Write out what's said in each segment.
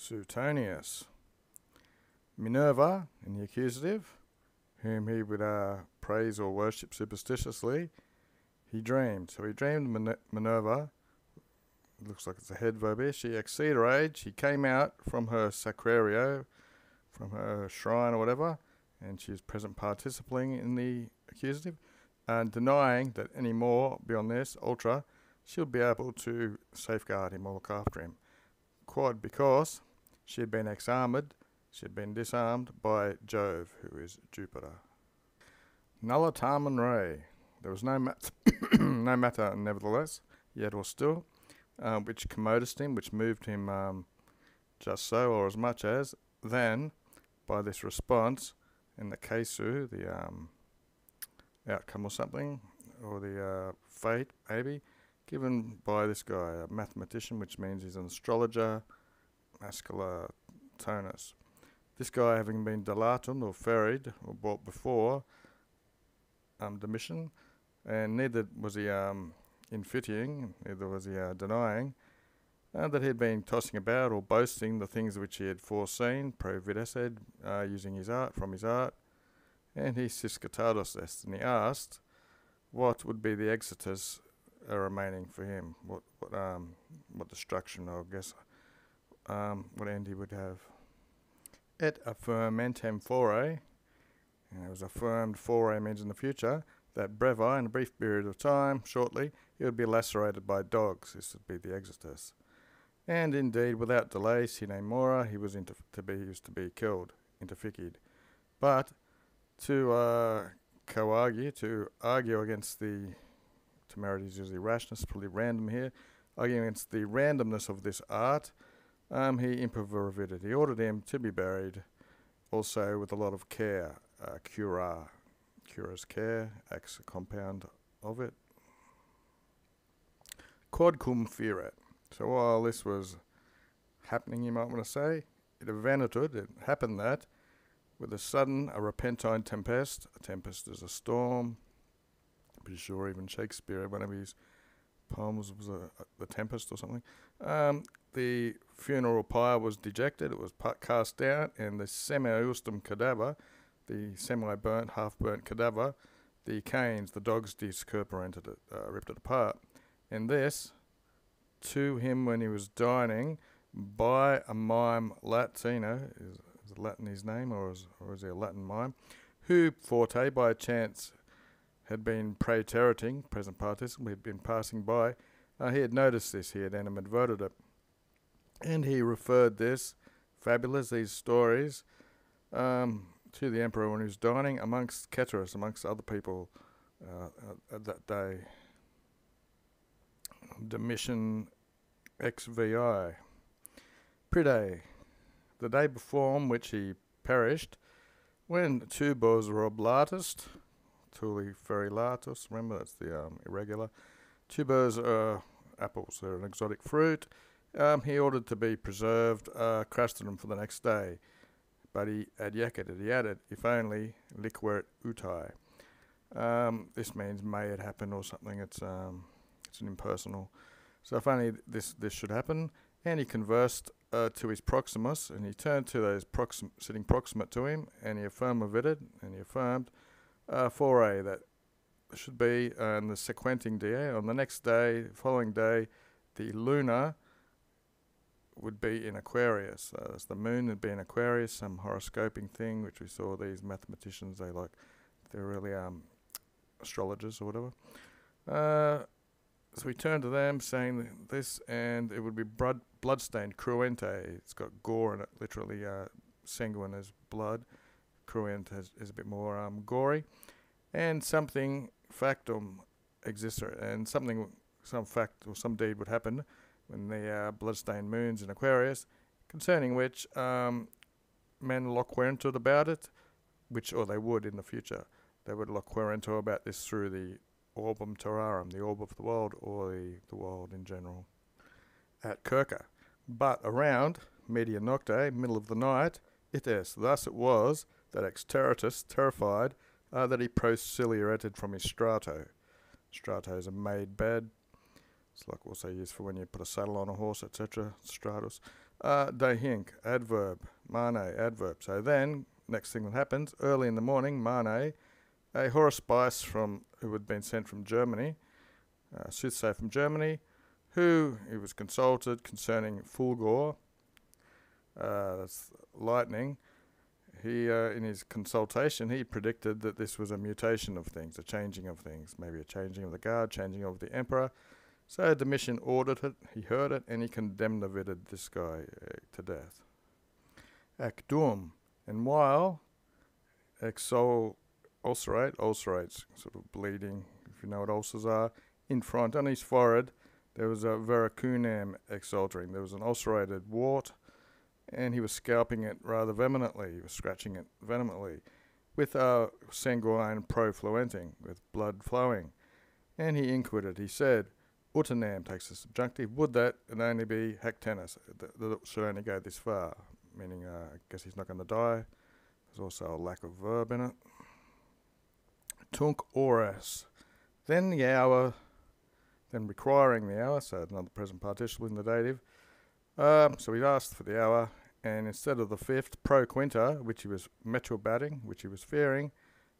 Suetonius. Minerva, in the accusative, whom he would praise or worship superstitiously, he dreamed. So he dreamed Minerva, it looks like it's a head verb here, she exceeded her age, she came out from her sacrario, from her shrine or whatever, and she was present participating in the accusative, and denying that any more beyond this, ultra, she'll be able to safeguard him or look after him. Quad, because she had been ex-armed, she had been disarmed by Jove, who is Jupiter. Nulla tamen re. There was no matter, nevertheless, yet or still, which commodest him, which moved him just so, or as much as, then, by this response, in the casu, the outcome or something, or the fate, maybe, given by this guy, a mathematician, which means he's an astrologer, masculine tonus. This guy, having been dilatum or ferried or brought before Domitian, and neither was he infitiating, neither was he denying that he had been tossing about or boasting the things which he had foreseen, pro videsced, using his art, from his art, and he siscatados est, and he asked what would be the exitus remaining for him, what destruction, I guess, what end he would have. Et affirmentem fore, and it was affirmed fore means in the future, that brevi, in a brief period of time, shortly, he would be lacerated by dogs. This would be the exitus. And indeed, without delay, sine mora, he was to be killed, interficied. But to co-argue, to argue against the temerity is usually rashness, probably random here, arguing against the randomness of this art, he improvisated. He ordered him to be buried, also with a lot of care, cura's care, acts a compound of it. Quod cum firet. So while this was happening, you might want to say, it happened that, with a sudden, a repentine tempest. A tempest is a storm. I'm pretty sure even Shakespeare, one of his poems was The Tempest or something. The funeral pyre was dejected, it was cast down, and the semi-ustum cadaver, the semi-burnt, half-burnt cadaver, the canes, the dogs discorporated it, ripped it apart. And this, to him when he was dining, by a mime Latino, is Latin his name, or is he a Latin mime, who forte, by chance, had been praeteriting, present participle, had been passing by, he had noticed this, he had animadverted it. And he referred this, fabulous, these stories, to the emperor when he was dining amongst Ceteris, amongst other people at that day. Domitian XVI. Pride, the day before on which he perished, when tubos were oblatus, tuli ferilatus, remember that's the irregular. Tubers are apples, they're an exotic fruit. He ordered to be preserved, crusted them for the next day. But he adjected, he added, if only liqueret utai. This means may it happen or something, it's an impersonal. So if only this should happen. And he conversed to his proximus, and he turned to those sitting proximate to him, and he affirmated, and he affirmed, fore, that should be on the sequenting day, on the next day, following day, the lunar would be in Aquarius. As the moon would be in Aquarius, some horoscoping thing, which we saw these mathematicians, they're really astrologers or whatever. So we turned to them saying this, and it would be bloodstained, cruente. It's got gore in it, literally sanguine as blood. Cruent is a bit more gory. And something factum exists, and some fact or some deed would happen when the bloodstained moons in Aquarius, concerning which men loquerentur about it, or they would in the future. They would loquerentur about this through the orbum terrarum, the orb of the world, or the world in general, at Kirka. But around media nocte, middle of the night, thus it was that exteritus, terrified, that he prociliated from his strato. Strato is a made bed. It's like also used for when you put a saddle on a horse, etc. Stratus. De hinc, adverb. Mane, adverb. So then, next thing that happens, early in the morning, Mane, a horospice who had been sent from Germany, soothsayer from Germany, who he was consulted concerning fulgor, that's lightning. He, in his consultation, he predicted that this was a mutation of things, a changing of things, maybe a changing of the guard, changing of the emperor. So Domitian ordered it, he heard it, and he condemned this guy to death. Ac duum, and while ulcerates, sort of bleeding, if you know what ulcers are, in front, on his forehead, there was a verrucunam exultering. There was an ulcerated wart, and he was scalping it rather vehemently. He was scratching it vehemently, with sanguine profluenting, with blood flowing. And he inquired, he said, utinam, takes the subjunctive, would that it only be hac tennis, that it should only go this far, meaning I guess he's not going to die. There's also a lack of verb in it. Tunc ores, then the hour, then requiring the hour, so another present participle in the dative. So he asked for the hour, and instead of the fifth, pro quinta, which he was metrobating, which he was fearing,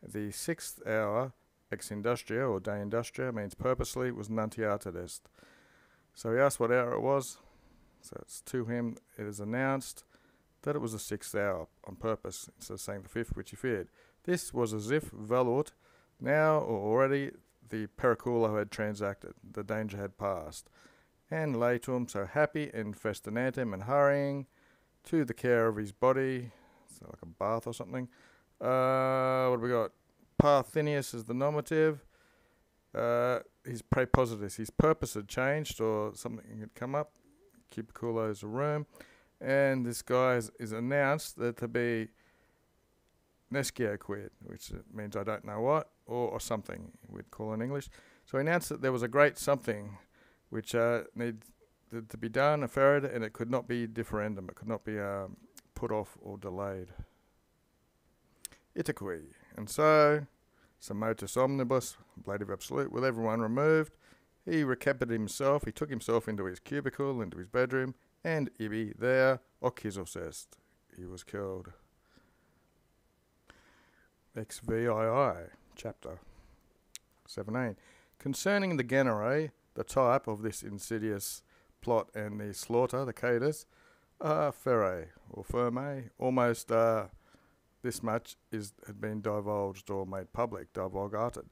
the sixth hour, ex industria, or de industria, means purposely, was nuntiata est. So he asked what hour it was, so it's to him, it is announced that it was the sixth hour on purpose, instead of saying the fifth, which he feared. This was as if velut, now or already the periculo had transacted, the danger had passed. And latum, so happy, and festinatum, and hurrying to the care of his body, so like a bath or something. What have we got? Parthenius is the nominative. His prepositus, his purpose had changed, or something had come up. Cubiculo is a room. And this guy is announced that to be nescio quid, which means I don't know what, or something, we'd call in English. So he announced that there was a great something which needed to be done, afferred, and it could not be differendum, it could not be put off or delayed. Itaque, and so motus omnibus, ablative absolute, with everyone removed, he recapited himself, he took himself into his cubicle, into his bedroom, and ibi there, occisus est, he was killed. Ex VII, chapter 17. Concerning the genere, the type of this insidious plot and the slaughter, the cadus, ferre, or firme, almost this much had been divulged or made public, divulgated.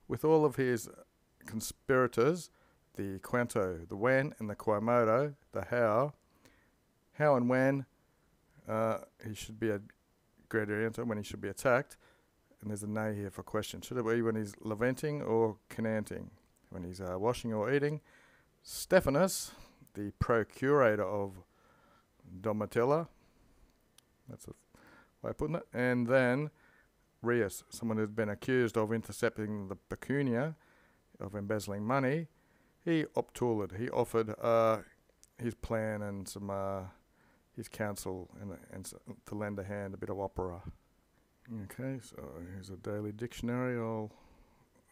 With all of his conspirators, the quanto, the when, and the quomodo, the how and when he should be a gradiente, when he should be attacked, and there's a nay here for question. Should it be when he's levanting or cananting? When he's washing or eating? Stephanus, the procurator of Domitilla, that's a way of putting it, and then Reus, someone who's been accused of intercepting the pecunia, of embezzling money, he obtuled, he offered his plan and some his counsel and to lend a hand, a bit of opera. Okay, so here's a daily dictionary I'll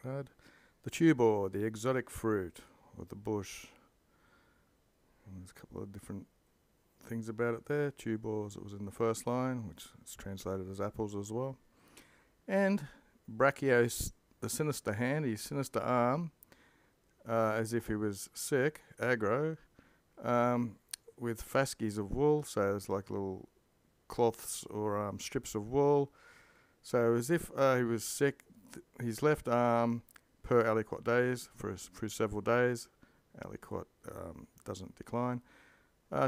add. The tubor, the exotic fruit, or the bush. And there's a couple of different things about it there. Tubors, it was in the first line, which is translated as apples as well. And brachios, the sinister hand, his sinister arm, as if he was sick, aggro, with fasces of wool, so it's like little cloths or strips of wool. So as if he was sick, his left arm per aliquot days, for several days, aliquot doesn't decline,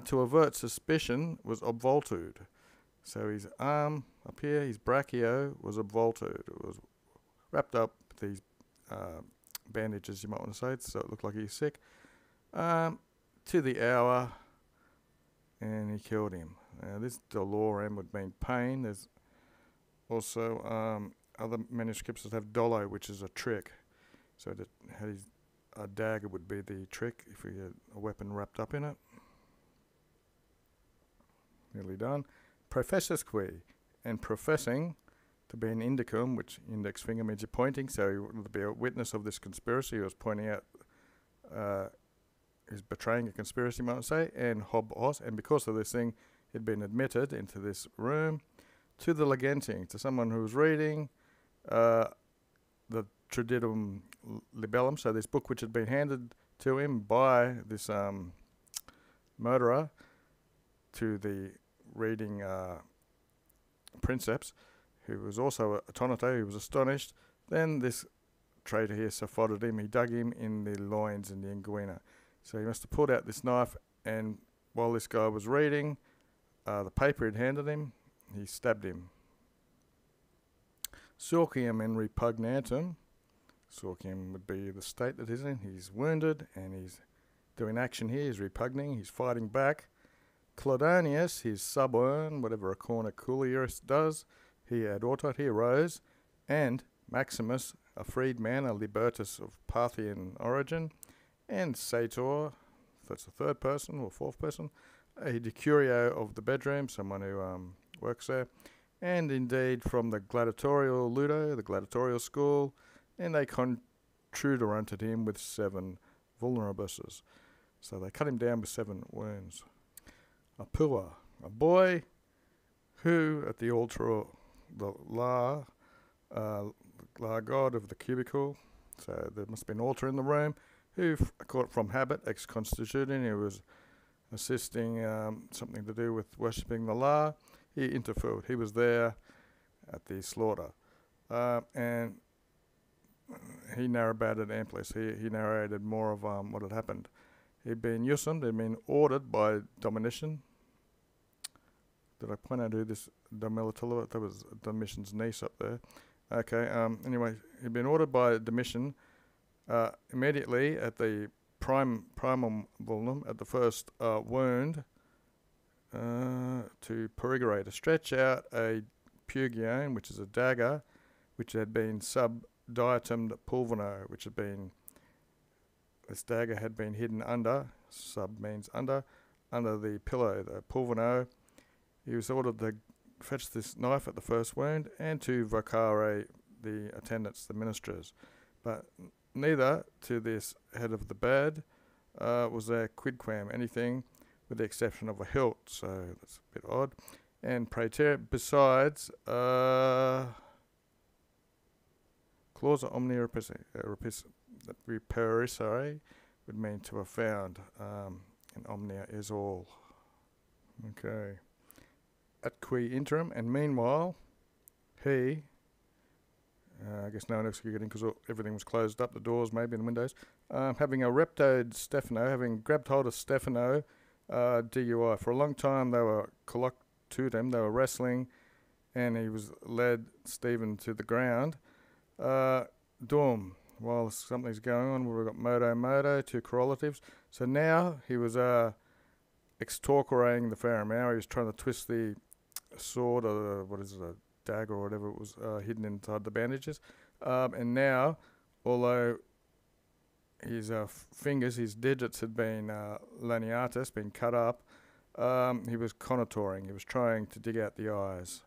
to avert suspicion was obvoltude. So his arm up here, his brachio, was obvoltude. It was wrapped up with these bandages, you might want to say, so it looked like he was sick, to the hour, and he killed him. Now this dolorem would mean pain. There's also other manuscripts that have dolo, which is a trick. So that a dagger would be the trick if he had a weapon wrapped up in it. Nearly done. Professesque, and professing to be an indicum, which index finger means you're pointing, so he would be a witness of this conspiracy. He was pointing out he's betraying a conspiracy, you might say, and hobos, and because of this thing, he'd been admitted into this room to the legenting, to someone who was reading the Traditum Libellum, so this book which had been handed to him by this murderer to the reading princeps, who was also a tonito, who was astonished. Then this traitor here suppotted him, he dug him in the loins and the inguina. So he must have pulled out this knife, and while this guy was reading the paper he'd handed him, he stabbed him. Sorcium in repugnatum. Sorcium would be the state that he's in. He's wounded and he's doing action here. He's repugning. He's fighting back. Claudonius, his suborn, whatever a corniculus does, he ad autot, he arose. And Maximus, a freedman, a libertus of Parthian origin. And Sator, that's the third person or fourth person, a decurio of the bedroom, someone who works there. And indeed from the gladiatorial ludo, the gladiatorial school, and they contuderanted him with 7 vulnerabuses. So they cut him down with 7 wounds. A pua, a boy who at the altar of the La god of the cubicle, so there must be an altar in the room, who caught from habit, ex-constituting, he was assisting something to do with worshipping the La. He interfered. He was there at the slaughter. And he narrated amply. He narrated more of what had happened. He'd been Yusumed, he'd been ordered by Domitian. Did I point out who this Domitian? That was Domitian's niece up there. Okay, anyway, he'd been ordered by Domitian immediately at the primum vulnum, at the first wound, to perigorate, to stretch out a pugione, which is a dagger, which had been subdiatumed pulvino, which had been, this dagger had been hidden under, sub means under the pillow, the pulvino. He was ordered to fetch this knife at the first wound and to vocare the attendants, the ministers. But neither to this head of the bed was there quidquam, anything, with the exception of a hilt, so that's a bit odd. And praeter, besides, clausa omnia reperissare would mean to have found, and omnia is all. Okay. At qui interim, and meanwhile, he, I guess no one else could get in because everything was closed up, the doors maybe and the windows, having a reptoed Stephano, having grabbed hold of Stephano, DUI. For a long time they were colloquatum, they were wrestling, and he was led Stephen to the ground. Dorm, while something's going on, we've got modo, 2 correlatives. So now he was extorquerating the Pharaoh. Now he was trying to twist the sword, or what is it, a dagger or whatever it was, hidden inside the bandages. And now, although his fingers, his digits had been laniatus, been cut up, he was connotoring. He was trying to dig out the eyes.